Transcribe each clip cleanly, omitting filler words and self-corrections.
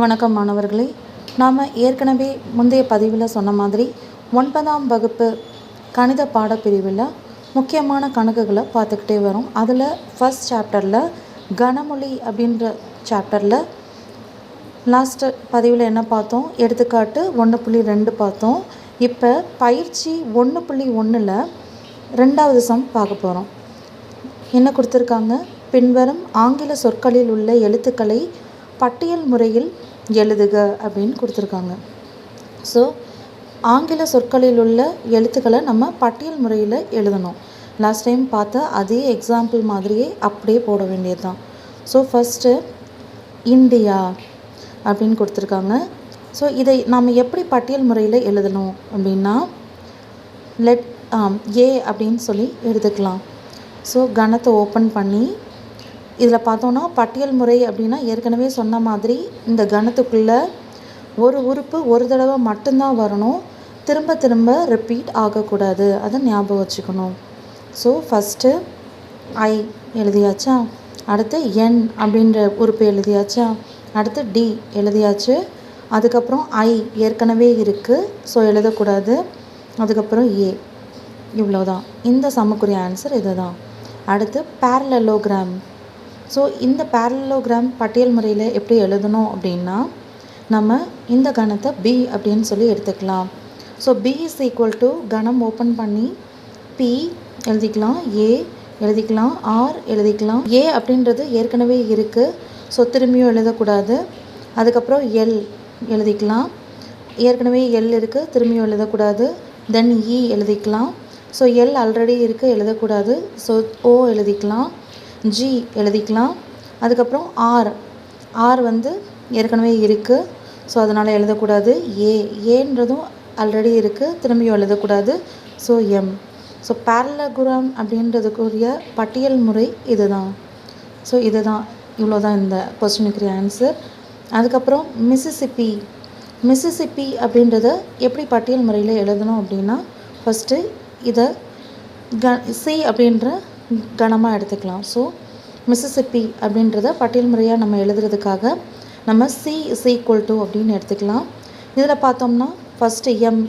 வணக்கம் மாணவர்களே. நாம் ஏற்கனவே முந்தைய பதிவில் சொன்ன மாதிரி 9ஆம் வகுப்பு கணித பாடப்பிரிவில் முக்கியமான கணக்குகளை பார்த்துக்கிட்டே வரோம். அதில் ஃபஸ்ட் சாப்டரில் கனமொழி அப்படின்ற சாப்டரில் லாஸ்ட் பதிவில் என்ன பார்த்தோம்? எடுத்துக்காட்டு 1.2 பார்த்தோம். இப்போ பயிற்சி 1.1ல் 2வது சம் பார்க்க போகிறோம். என்ன கொடுத்துருக்காங்க? பின்வரும் ஆங்கில சொற்களில் உள்ள எழுத்துக்களை பட்டியல் முறையில் எழுதுக அப்படின்னு கொடுத்துருக்காங்க. ஸோ ஆங்கில சொற்களில் உள்ள எழுத்துக்களை நம்ம பட்டியல் முறையில் எழுதணும். லாஸ்ட் டைம் பார்த்த அதே எக்ஸாம்பிள் மாதிரியே அப்படியே போட வேண்டியது தான். ஸோ ஃபஸ்ட்டு இந்தியா அப்படின்னு கொடுத்துருக்காங்க. ஸோ இதை நாம் எப்படி பட்டியல் முறையில் எழுதணும் அப்படின்னா ஏ அப்படின்னு சொல்லி எடுத்துக்கலாம். ஸோ கணத்தை ஓப்பன் பண்ணி இதில் பார்த்தோன்னா பட்டியல் முறை அப்படின்னா ஏற்கனவே சொன்ன மாதிரி இந்த கணத்துக்குள்ளே ஒரு உறுப்பு ஒரு தடவை மட்டும்தான் வரணும், திரும்ப திரும்ப ரிப்பீட் ஆகக்கூடாது. அதை ஞாபகம் வச்சுக்கணும். ஸோ ஃபஸ்ட்டு ஐ எழுதியாச்சா, அடுத்து என் அப்படின்ற உறுப்பு எழுதியாச்சா, அடுத்து டி எழுதியாச்சு, அதுக்கப்புறம் ஐ ஏற்கனவே இருக்குது, ஸோ எழுதக்கூடாது, அதுக்கப்புறம் ஏ. இவ்வளோதான். இந்த சமக்குரிய ஆன்சர் இது தான். அடுத்து பேரலலோகிராம். ஸோ இந்த பேரலலோகிராம் பட்டியல் முறையில் எப்படி எழுதணும் அப்படின்னா நம்ம இந்த கணத்தை பி அப்படின்னு சொல்லி எடுத்துக்கலாம். So B is equal to கணம் ஓப்பன் பண்ணி பி எழுதிக்கலாம், ஏ எழுதிக்கலாம், ஆர் எழுதிக்கலாம். ஏ அப்படின்றது ஏற்கனவே இருக்குது, ஸோ திரும்பியும் எழுதக்கூடாது. அதுக்கப்புறம் எல் எழுதிக்கலாம், ஏற்கனவே எல் இருக்குது, திரும்பியும் எழுதக்கூடாது. தென் இ எழுதிக்கலாம், ஸோ எல் ஆல்ரெடி இருக்குது, எழுதக்கூடாது, ஸோ ஓ எழுதிக்கலாம், ஜி எழுதிக்கலாம். அதுக்கப்புறம் ஆர் வந்து ஏற்கனவே இருக்குது, ஸோ அதனால் எழுதக்கூடாது. ஏன்றதும் ஆல்ரெடி இருக்குது, திரும்பியும் எழுதக்கூடாது, ஸோ எம். ஸோ பேரலலோகிராம் அப்படின்றதுக்குரிய பட்டியல் முறை இது தான். ஸோ இது தான், இவ்வளோ தான் இந்த கொஸ்டினுக்குரிய ஆன்சர். அதுக்கப்புறம் மிசிசிப்பி அப்படின்றத எப்படி பட்டியல் முறையில் எழுதணும் அப்படின்னா ஃபஸ்ட்டு இதை சி அப்படின்ற கணமாக எடுத்துக்கலாம். ஸோ மிசிசிப்பி அப்படின்றத பட்டியல் முறையாக நம்ம எழுதுறதுக்காக நம்ம சி இஸ் ஈக்குவல் டு அப்படின்னு எடுத்துக்கலாம். இதில் பார்த்தோம்னா ஃபஸ்ட்டு எம்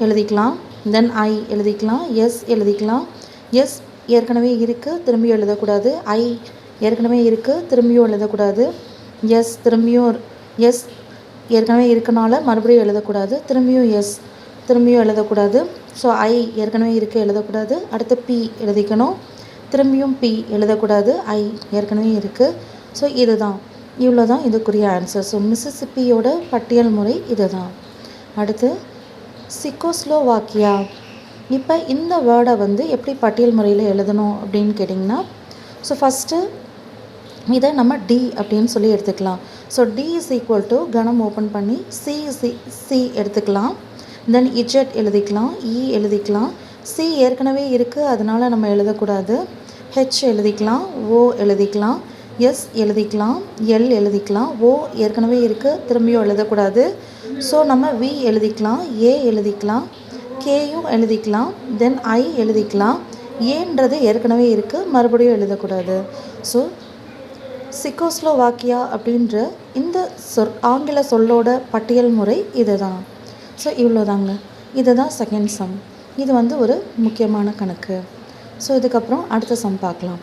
எழுதிக்கலாம், தென் ஐ எழுதிக்கலாம், எஸ் எழுதிக்கலாம். எஸ் ஏற்கனவே இருக்குது, திரும்பியும் எழுதக்கூடாது. ஐ ஏற்கனவே இருக்குது, திரும்பியும் எழுதக்கூடாது. எஸ் ஏற்கனவே இருக்கனால மறுபடியும் எழுதக்கூடாது, திரும்பியும் எழுதக்கூடாது. ஸோ ஐ ஏற்கனவே இருக்குது, எழுதக்கூடாது. அடுத்து பி எழுதிக்கணும், திரும்பியும் பி எழுதக்கூடாது, ஐ ஏற்கனவே இருக்குது. ஸோ இதுதான், இவ்வளோ தான் இதுக்குரிய ஆன்சர். ஸோ மிசிசிப்பியோட பட்டியல் முறை இது தான். அடுத்து செக்கோஸ்லோவாக்கியா. இப்போ இந்த வேர்டை வந்து எப்படி பட்டியல் முறையில் எழுதணும் அப்படின்னு கேட்டிங்கன்னா ஸோ ஃபஸ்ட்டு இதை நம்ம டி அப்படின்னு சொல்லி எடுத்துக்கலாம். So D is equal to கணம் ஓப்பன் பண்ணி சி எடுத்துக்கலாம். தென் இஜெட் எழுதிக்கலாம், இ எழுதிக்கலாம். சி ஏற்கனவே இருக்குது, அதனால் நம்ம எழுதக்கூடாது. ஹெச் எழுதிக்கலாம், ஓ எழுதிக்கலாம், எஸ் எழுதிக்கலாம், எல் எழுதிக்கலாம். ஓ ஏற்கனவே இருக்குது, திரும்பியும் எழுதக்கூடாது. ஸோ நம்ம வி எழுதிக்கலாம், ஏ எழுதிக்கலாம், கேயும் எழுதிக்கலாம், தென் ஐ எழுதிக்கலாம். ஏன்றது ஏற்கனவே இருக்குது, மறுபடியும் எழுதக்கூடாது. ஸோ செக்கோஸ்லோவாக்கியா அப்படின்ற இந்த ஆங்கில சொல்லோட பட்டியல் முறை இது தான். ஸோ இவ்வளோ தாங்க. இது தான் செகண்ட் சம். இது வந்து ஒரு முக்கியமான கணக்கு. ஸோ இதுக்கப்புறம் அடுத்த சம் பார்க்கலாம்.